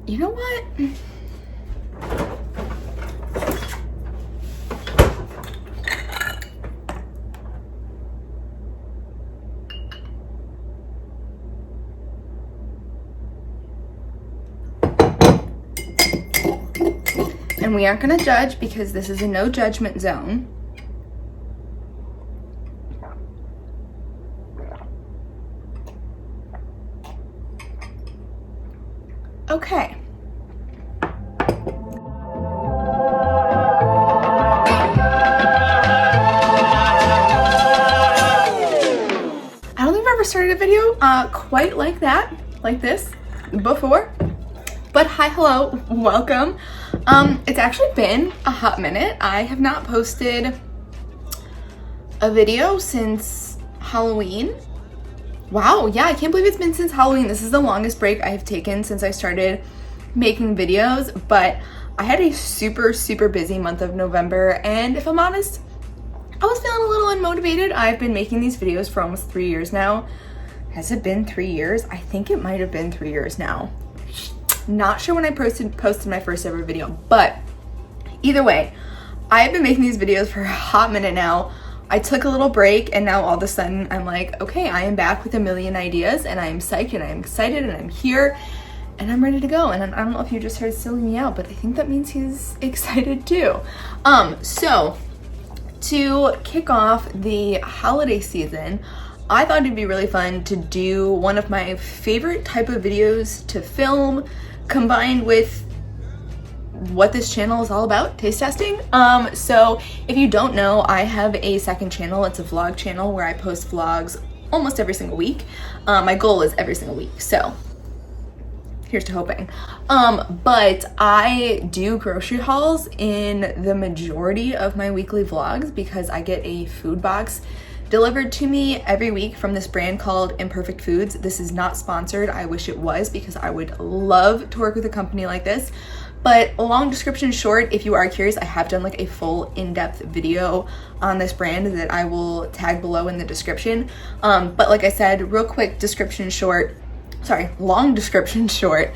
You know what? And we aren't gonna judge because this is a no judgment zone. Okay. I don't think I've ever started a video quite like that, like this, before. But hi, hello, welcome. It's actually been a hot minute. I have not posted a video since Halloween. Wow, yeah, I can't believe it's been since Halloween. This is the longest break I have taken since I started making videos, but I had a super busy month of November, and if I'm honest, I was feeling a little unmotivated. I've been making these videos for almost 3 years now. Has it been 3 years? I think it might have been 3 years now. Not sure when I posted my first ever video, but either way, I've been making these videos for a hot minute now. I took a little break and now all of a sudden I'm like, okay, I am back with a million ideas and I am psyched and I am excited and I'm here and I'm ready to go. And I don't know if you just heard silly me out, but I think that means he's excited too. So to kick off the holiday season, I thought it'd be really fun to do one of my favorite type of videos to film combined with what this channel is all about, taste testing. So if you don't know, I have a second channel. It's a vlog channel where I post vlogs almost every single week. My goal is every single week, so here's to hoping. But I do grocery hauls in the majority of my weekly vlogs because I get a food box delivered to me every week from this brand called Imperfect Foods. This is not sponsored. I wish it was because I would love to work with a company like this. But a long description short, if you are curious, I have done like a full in-depth video on this brand that I will tag below in the description. But like I said, real quick description short, long description short,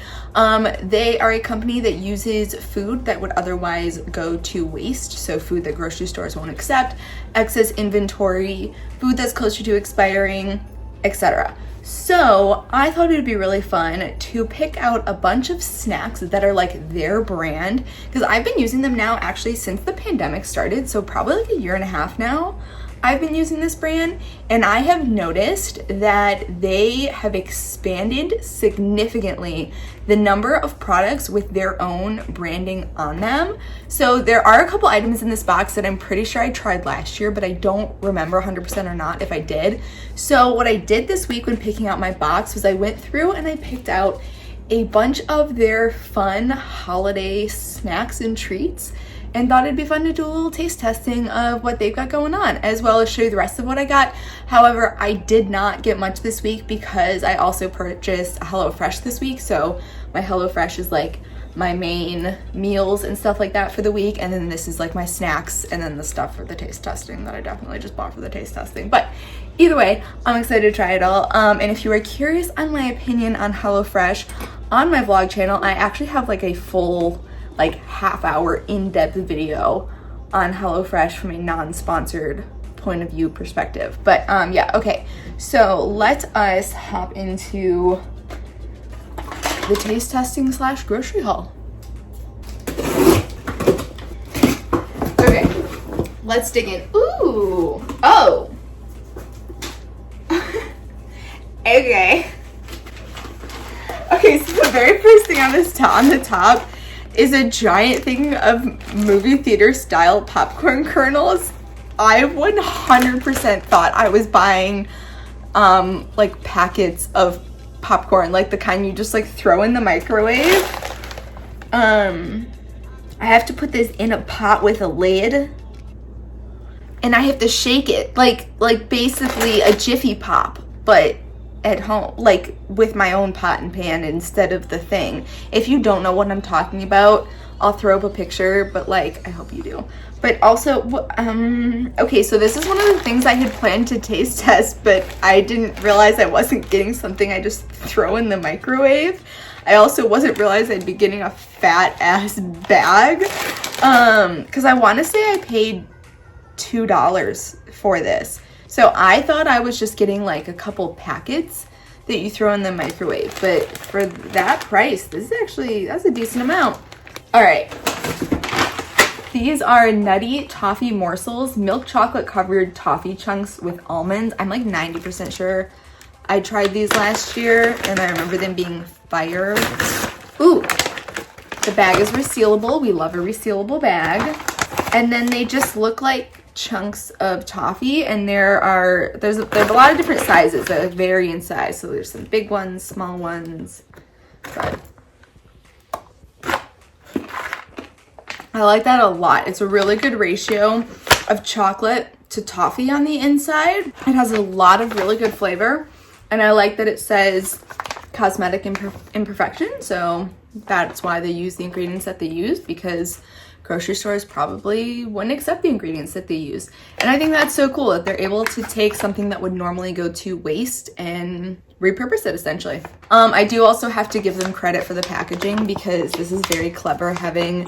they are a company that uses food that would otherwise go to waste. So food that grocery stores won't accept, excess inventory, food that's closer to expiring, etc. So I thought it'd be really fun to pick out a bunch of snacks that are like their brand, because I've been using them now actually since the pandemic started, so probably like 1.5 years now. I've been using this brand and I have noticed that they have expanded significantly the number of products with their own branding on them. So there are a couple items in this box that I'm pretty sure I tried last year, but I don't remember 100% or not if I did. So what I did this week when picking out my box was I went through and I picked out a bunch of their fun holiday snacks and treats, and thought it'd be fun to do a little taste testing of what they've got going on, as well as show you the rest of what I got. However, I did not get much this week because I also purchased HelloFresh this week. So my HelloFresh is like my main meals and stuff like that for the week. And then this is like my snacks and then the stuff for the taste testing that I definitely just bought for the taste testing. But either way, I'm excited to try it all. And if you are curious on my opinion on HelloFresh on my vlog channel, I actually have like a full like half-hour in-depth video on HelloFresh from a non-sponsored point of view perspective. But yeah, okay, so let us hop into the taste testing / grocery haul. Okay, let's dig in. Ooh, oh. Okay. Okay, so the very first thing on the top is a giant thing of movie theater style popcorn kernels. I 100% thought I was buying like packets of popcorn, like the kind you just like throw in the microwave. I have to put this in a pot with a lid and I have to shake it like basically a Jiffy Pop, but at home, like with my own pot and pan instead of the thing. If you don't know what I'm talking about, I'll throw up a picture, but like I hope you do. But also okay, so this is one of the things I had planned to taste test, but I didn't realize I wasn't getting something I just throw in the microwave. I also wasn't realizing I'd be getting a fat ass bag. Because I want to say I paid $2 for this. So I thought I was just getting like a couple packets that you throw in the microwave. But for that price, this is actually, that's a decent amount. All right. These are Nutty Toffee Morsels, milk chocolate covered toffee chunks with almonds. I'm like 90% sure I tried these last year and I remember them being fire. Ooh, the bag is resealable. We love a resealable bag. And then they just look like chunks of toffee, and there's a lot of different sizes that vary in size. So there's some big ones, small ones, but I like that a lot. It's a really good ratio of chocolate to toffee on the inside. It has a lot of really good flavor, and I like that it says cosmetic imperfection, so that's why they use the ingredients that they use, because grocery stores probably wouldn't accept the ingredients that they use. And I think that's so cool that they're able to take something that would normally go to waste and repurpose it essentially. I do also have to give them credit for the packaging, because this is very clever, having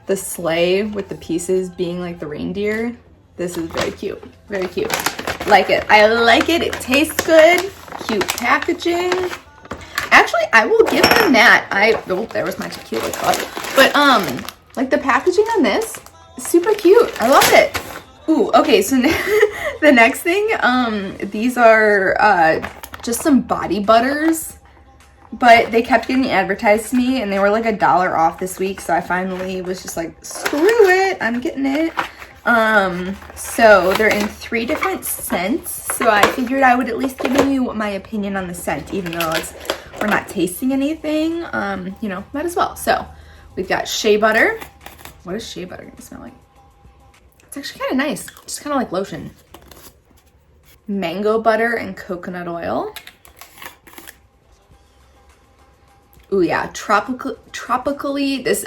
the sleigh with the pieces being like the reindeer. This is very cute. Very cute. Like it. I like it. It tastes good. Cute packaging. Actually, I will give them that. Oh, there was my tequila cup. But like the packaging on this is super cute. I love it. Ooh, okay, so the next thing, these are just some body butters, but they kept getting advertised to me and they were like $1 off this week, so I finally was just like, screw it, I'm getting it. So they're in 3 different scents, so I figured I would at least give you my opinion on the scent, even though we're not tasting anything, you know, might as well. So we've got Shea Butter. What is Shea Butter gonna smell like? It's actually kind of nice, just kind of like lotion. Mango butter and coconut oil. Ooh yeah, tropically, this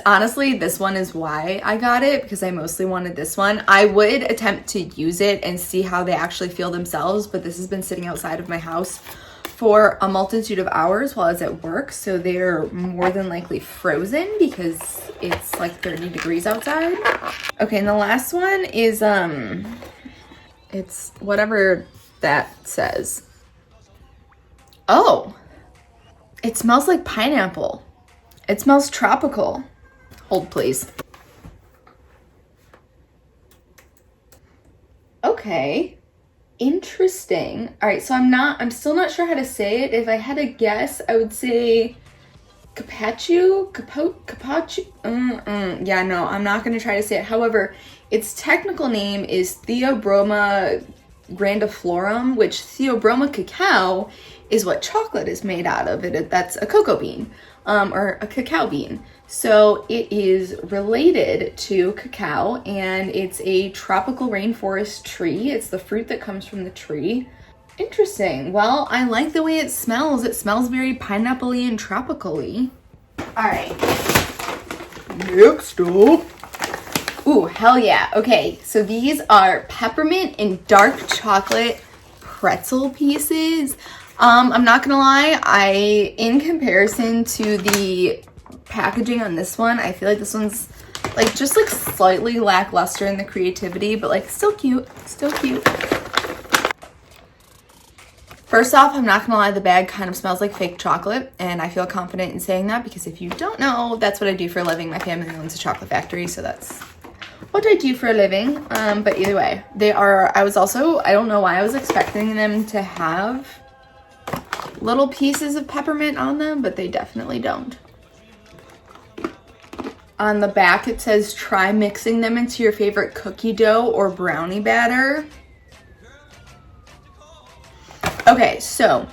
one is why I got it, because I mostly wanted this one. I would attempt to use it and see how they actually feel themselves, but this has been sitting outside of my house for a multitude of hours while I was at work, so they're more than likely frozen because it's like 30 degrees outside. Okay, and the last one is, it's whatever that says. Oh! It smells like pineapple. It smells tropical. Hold, please. Okay. Interesting. All right, so I'm still not sure how to say it. If I had to guess, I would say capachu. Yeah, no, I'm not going to try to say it. However, its technical name is Theobroma Grandiflorum, which Theobroma Cacao is what chocolate is made out of. That's a cocoa bean, or a cacao bean. So it is related to cacao, and it's a tropical rainforest tree. It's the fruit that comes from the tree. Interesting. Well, I like the way it smells. It smells very pineapple-y and tropical-y. All right. Next up. Ooh, hell yeah. Okay, so these are peppermint and dark chocolate pretzel pieces. I'm not gonna lie, in comparison to the packaging on this one, I feel like this one's like just like slightly lackluster in the creativity, but like still cute, still cute. First off, I'm not gonna lie, the bag kind of smells like fake chocolate, and I feel confident in saying that because if you don't know, that's what I do for a living. My family owns a chocolate factory, so that's what I do for a living. But either way, I don't know why I was expecting them to have little pieces of peppermint on them, but they definitely don't. On the back, it says try mixing them into your favorite cookie dough or brownie batter. Okay, so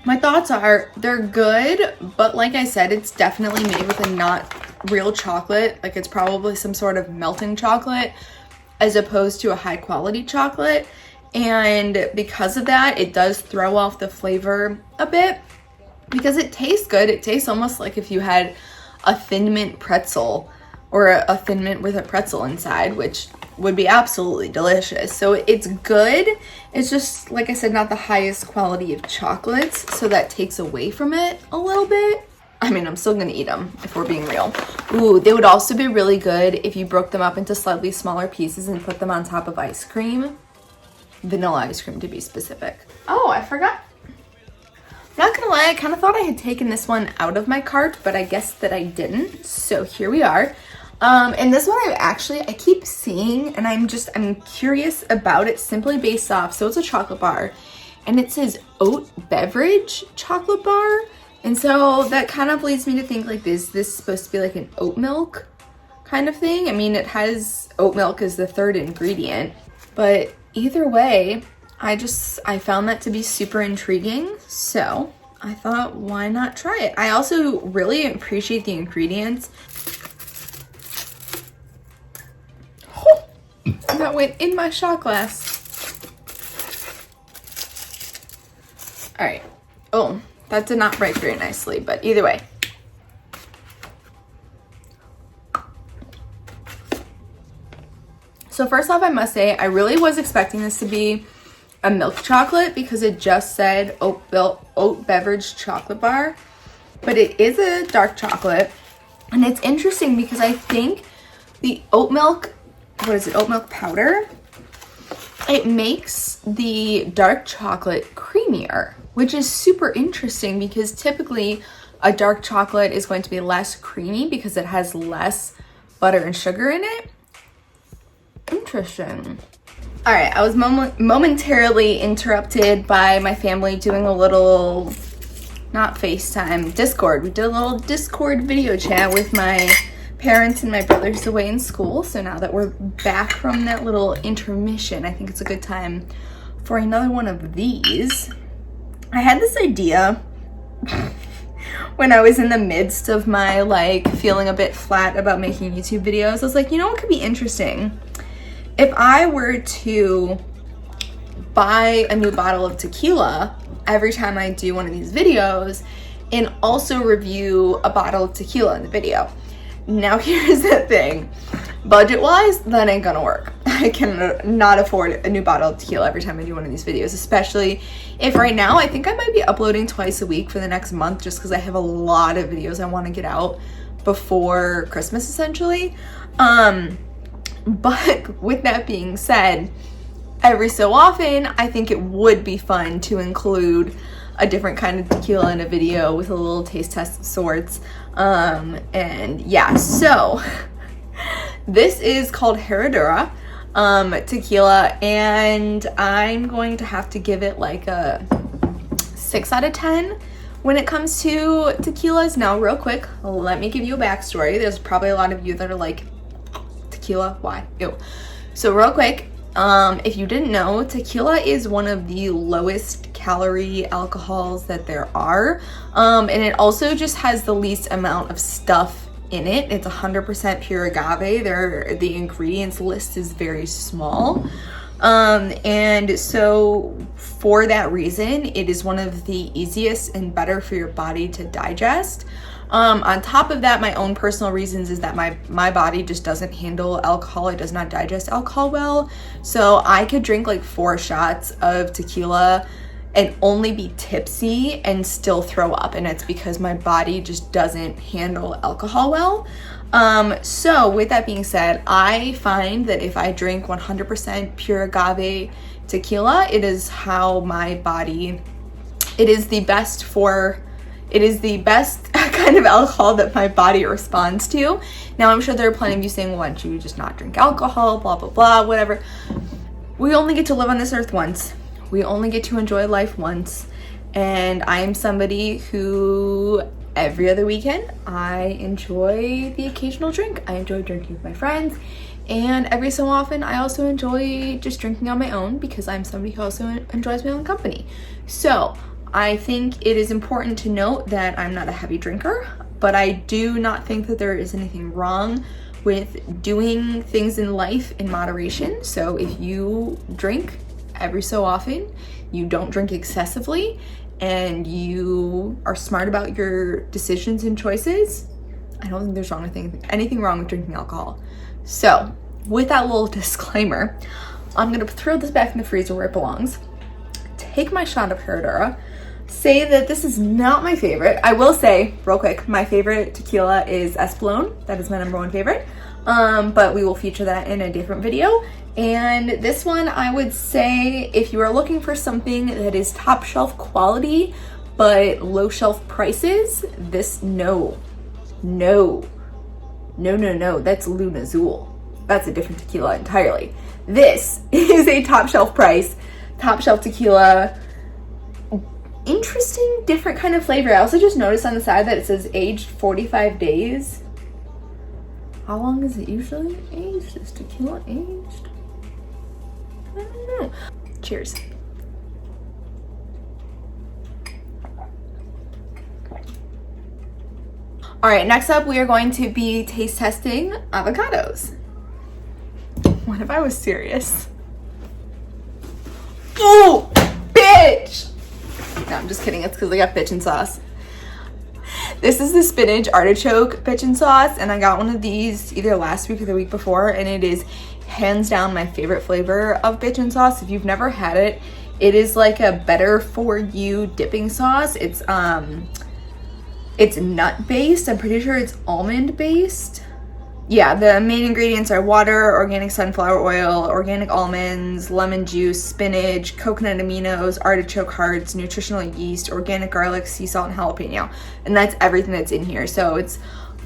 my thoughts are they're good, but like I said, it's definitely made with a not real chocolate. Like it's probably some sort of melting chocolate as opposed to a high quality chocolate. And because of that, it does throw off the flavor a bit because it tastes good. It tastes almost like if you had a Thin Mint pretzel or a Thin Mint with a pretzel inside, which would be absolutely delicious. So it's good. It's just, like I said, not the highest quality of chocolates, so that takes away from it a little bit. I mean, I'm still gonna eat them if we're being real. Ooh, they would also be really good if you broke them up into slightly smaller pieces and put them on top of ice cream. Vanilla ice cream to be specific. Oh, I forgot. Not gonna lie, I kind of thought I had taken this one out of my cart, but I guess that I didn't. So here we are. And this one I keep seeing, and I'm curious about it simply based off, so it's a chocolate bar, and it says Oat Beverage Chocolate Bar. And so that kind of leads me to think like, is this supposed to be like an oat milk kind of thing? I mean, it has oat milk as the third ingredient, but either way, I found that to be super intriguing. So I thought, why not try it? I also really appreciate the ingredients. Oh, that went in my shot glass. All right. Oh. That did not break very nicely, but either way. So first off, I must say, I really was expecting this to be a milk chocolate because it just said Oat Beverage Chocolate Bar, but it is a dark chocolate. And it's interesting because I think the oat milk, oat milk powder, it makes the dark chocolate creamier, which is super interesting because typically a dark chocolate is going to be less creamy because it has less butter and sugar in it. Interesting. All right, I was momentarily interrupted by my family doing a little, not FaceTime, Discord. We did a little Discord video chat with my parents and my brothers away in school. So now that we're back from that little intermission, I think it's a good time for another one of these. I had this idea when I was in the midst of my like feeling a bit flat about making YouTube videos. I was like, you know what could be interesting? If I were to buy a new bottle of tequila every time I do one of these videos and also review a bottle of tequila in the video. Now here's the thing, budget-wise, that ain't gonna work. I cannot afford a new bottle of tequila every time I do one of these videos, especially if right now I think I might be uploading twice a week for the next month just because I have a lot of videos I want to get out before Christmas essentially. But with that being said, every so often I think it would be fun to include a different kind of tequila in a video with a little taste test of sorts. And yeah, so this is called Herradura tequila, and I'm going to have to give it like a 6 out of 10 when it comes to tequilas. Now real quick, let me give you a backstory. There's probably a lot of you that are like, tequila, why? Ew. So real quick, if you didn't know, tequila is one of the lowest calorie alcohols that there are, and it also just has the least amount of stuff in it. It's 100% pure agave. The ingredients list is very small, and so for that reason, it is one of the easiest and better for your body to digest. On top of that, my own personal reasons is that my body just doesn't handle alcohol. It does not digest alcohol well. So I could drink like 4 shots of tequila and only be tipsy and still throw up. And it's because my body just doesn't handle alcohol well. So with that being said, I find that if I drink 100% pure agave tequila, it is how my body, it is the best kind of alcohol that my body responds to. Now, I'm sure there are plenty of you saying, well, why don't you just not drink alcohol, blah, blah, blah, whatever. We only get to live on this earth once. We only get to enjoy life once. And I am somebody who every other weekend, I enjoy the occasional drink. I enjoy drinking with my friends. And every so often, I also enjoy just drinking on my own because I'm somebody who also enjoys my own company. So I think it is important to note that I'm not a heavy drinker, but I do not think that there is anything wrong with doing things in life in moderation. So if you drink every so often, you don't drink excessively, and you are smart about your decisions and choices, I don't think there's anything wrong with drinking alcohol. So with that little disclaimer, I'm gonna throw this back in the freezer where it belongs, take my shot of Herradura, say that this is not my favorite. I will say, real quick, my favorite tequila is Espolón. That is my #1 favorite. But we will feature that in a different video. And this one, I would say, if you are looking for something that is top shelf quality, but low shelf prices, this, no, that's Luna Azul. That's a different tequila entirely. This is a top shelf price, top shelf tequila. Interesting, different kind of flavor. I also just noticed on the side that it says aged 45 days. How long is it usually aged? Is tequila aged? I don't know. Cheers. All right, next up we are going to be taste testing avocados. What if I was serious? Oh, bitch! No, I'm just kidding. It's because I got bitchin' sauce. This is the spinach artichoke bitchin' sauce, and I got one of these either last week or the week before, and it is hands down my favorite flavor of bitchin' sauce. If you've never had it, it is like a better for you dipping sauce. It's nut based. I'm pretty sure it's almond based. Yeah, the main ingredients are water, organic sunflower oil, organic almonds, lemon juice, spinach, coconut aminos, artichoke hearts, nutritional yeast, organic garlic, sea salt, and jalapeno. And that's everything that's in here. So it's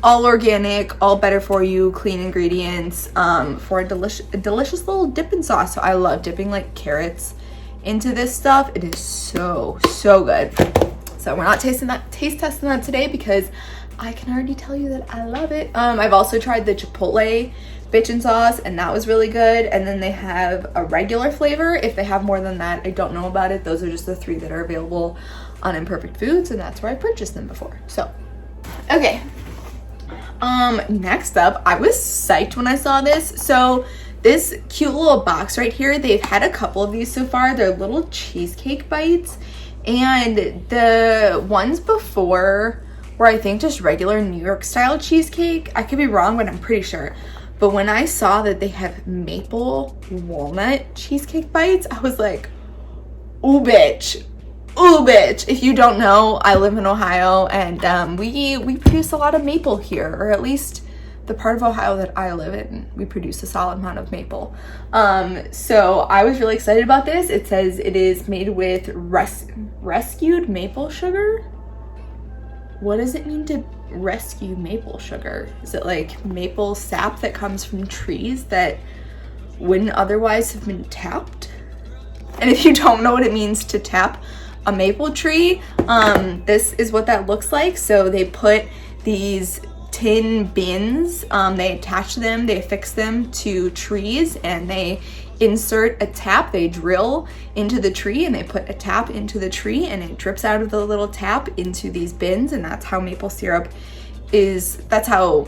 all organic, all better for you, clean ingredients, for a delicious little dipping sauce. So I love dipping like carrots into this stuff. It is so good. So we're not taste testing that today because I can already tell you that I love it. I've also tried the Chipotle bitchin' sauce, and that was really good. And then they have a regular flavor. If they have more than that, I don't know about it. Those are just the 3 that are available on Imperfect Foods, and that's where I purchased them before. So, okay. Next up, I was psyched when I saw this. So this cute little box right here, they've had a couple of these so far. They're little cheesecake bites, and the ones before were, I think, just regular New York style cheesecake. I could be wrong, but I'm pretty sure. But when I saw that they have maple walnut cheesecake bites, I was like, ooh, bitch. Ooh, bitch. If you don't know, I live in Ohio, and we produce a lot of maple here, or at least the part of Ohio that I live in, we produce a solid amount of maple. So I was really excited about this. It says it is made with rescued maple sugar. What does it mean to rescue maple sugar? Is it like maple sap that comes from trees that wouldn't otherwise have been tapped? And if you don't know what it means to tap a maple tree, this is what that looks like. So they put these tin bins, they attach them, they affix them to trees, and they insert a tap. They drill into the tree and they put a tap into the tree, and it drips out of the little tap into these bins, and that's how maple syrup is, that's how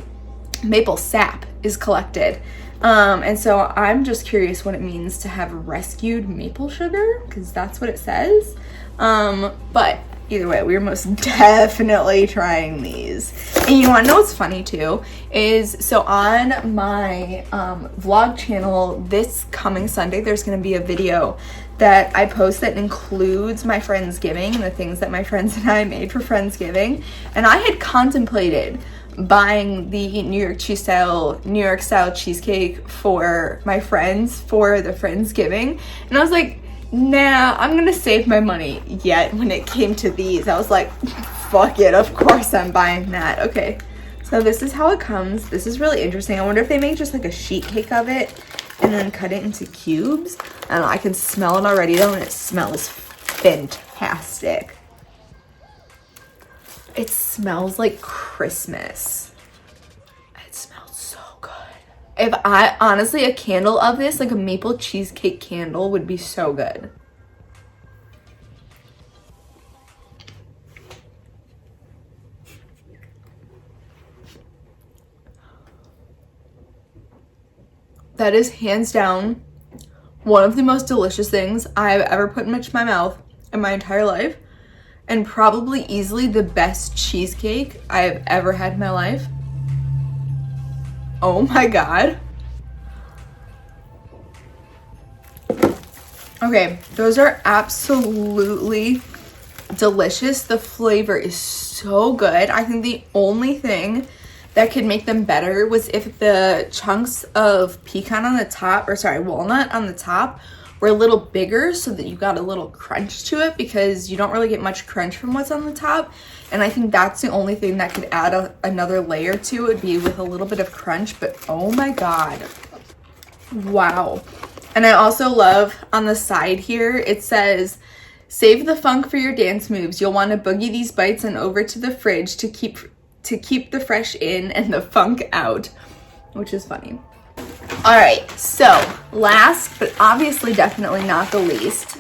maple sap is collected. And so I'm just curious what it means to have rescued maple sugar, because that's what it says. But either way, we're most definitely trying these. And you want to know what's funny too is, so on my vlog channel this coming Sunday, there's going to be a video that I post that includes my Friendsgiving and the things that my friends and I made for Friendsgiving. And I had contemplated buying the New York style cheesecake for my friends for the Friendsgiving, and I was like, nah, I'm gonna save my money. Yet when it came to these, I was like, fuck it, of course I'm buying that. Okay, so this is how it comes. This is really interesting. I wonder if they make just like a sheet cake of it and then cut it into cubes. I don't know, I can smell it already though, and it smells fantastic. It smells like Christmas. It smells so good. If I, honestly, a candle of this, like a maple cheesecake candle, would be so good. That is hands down one of the most delicious things I've ever put in my mouth in my entire life. And probably easily the best cheesecake I have ever had in my life. Oh my God. Okay, those are absolutely delicious. The flavor is so good. I think the only thing that could make them better was if the chunks of pecan on the top, or sorry, walnut on the top were a little bigger so that you got a little crunch to it, because you don't really get much crunch from what's on the top. And I think that's the only thing that could add another layer to it, would be with a little bit of crunch. But oh my God, wow. And I also love on the side here, it says, save the funk for your dance moves. You'll want to boogie these bites and over to the fridge to keep the fresh in and the funk out, which is funny. All right, so last but obviously definitely not the least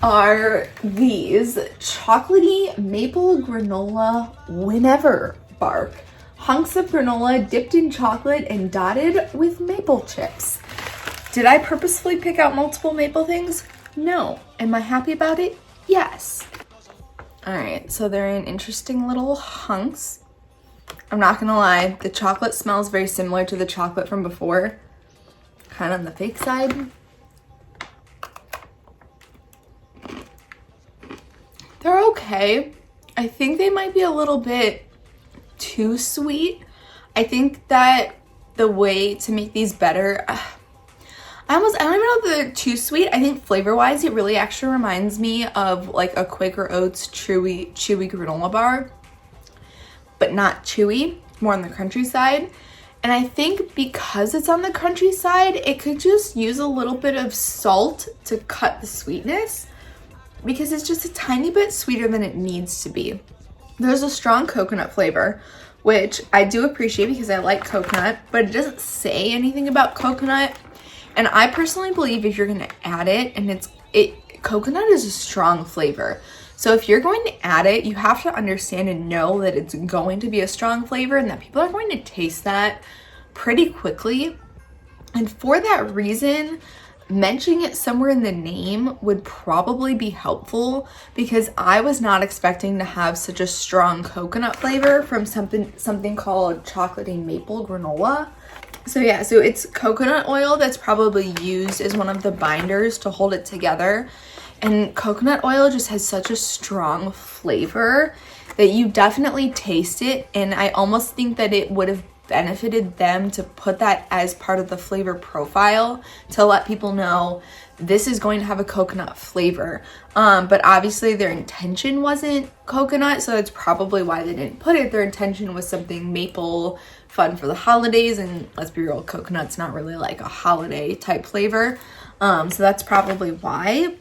are these chocolatey maple granola whenever bark. Hunks of granola dipped in chocolate and dotted with maple chips. Did I purposefully pick out multiple maple things? No. Am I happy about it? Yes. All right, so they're in interesting little hunks. I'm not gonna lie, the chocolate smells very similar to the chocolate from before, kind of on the fake side. They're okay. I think they might be a little bit too sweet. I think that the way to make these better, I don't even know if they're too sweet. I think flavor-wise, it really actually reminds me of like a Quaker Oats chewy granola bar, but not chewy, more on the crunchy side. And I think because it's on the crunchy side, it could just use a little bit of salt to cut the sweetness, because it's just a tiny bit sweeter than it needs to be. There's a strong coconut flavor, which I do appreciate because I like coconut, but it doesn't say anything about coconut. And I personally believe if you're gonna add it, and coconut is a strong flavor. So if you're going to add it, you have to understand and know that it's going to be a strong flavor and that people are going to taste that pretty quickly. And for that reason, mentioning it somewhere in the name would probably be helpful, because I was not expecting to have such a strong coconut flavor from something called chocolatey maple granola. So yeah, so it's coconut oil that's probably used as one of the binders to hold it together. And coconut oil just has such a strong flavor that you definitely taste it. And I almost think that it would have benefited them to put that as part of the flavor profile to let people know this is going to have a coconut flavor. But obviously their intention wasn't coconut, so that's probably why they didn't put it. Their intention was something maple, fun for the holidays, and let's be real, coconut's not really like a holiday type flavor. So that's probably why.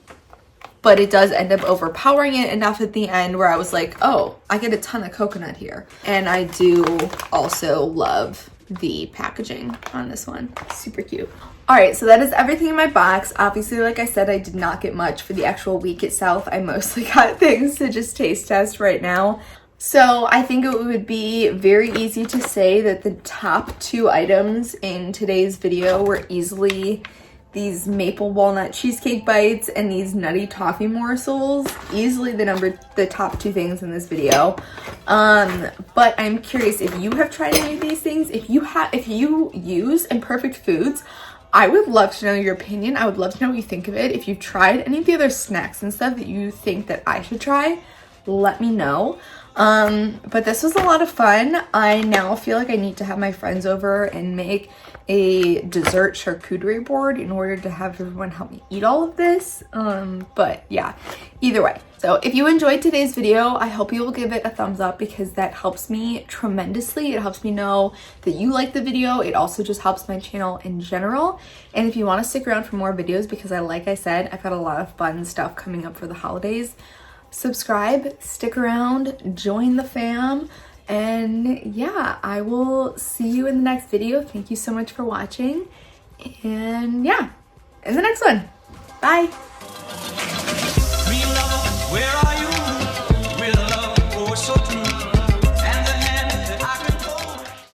But it does end up overpowering it enough at the end where I was like, oh, I get a ton of coconut here. And I do also love the packaging on this one. Super cute. All right, so that is everything in my box. Obviously, like I said, I did not get much for the actual week itself. I mostly got things to just taste test right now. So I think it would be very easy to say that the top 2 items in today's video were easily these maple walnut cheesecake bites and these nutty toffee morsels. Easily the top 2 things in this video. But I'm curious if you have tried any of these things. If you use Imperfect foods, I would love to know your opinion. I would love to know what you think of it. If you've tried any of the other snacks and stuff that you think that I should try, let me know. But this was a lot of fun. I now feel like I need to have my friends over and make a dessert charcuterie board in order to have everyone help me eat all of this. But yeah, either way. So if you enjoyed today's video, I hope you will give it a thumbs up, because that helps me tremendously. It helps me know that you like the video. It also just helps my channel in general. And if you want to stick around for more videos, because like I said, I've got a lot of fun stuff coming up for the holidays, subscribe, stick around, join the fam. And yeah, I will see you in the next video. Thank you so much for watching. And yeah, in the next one. Bye.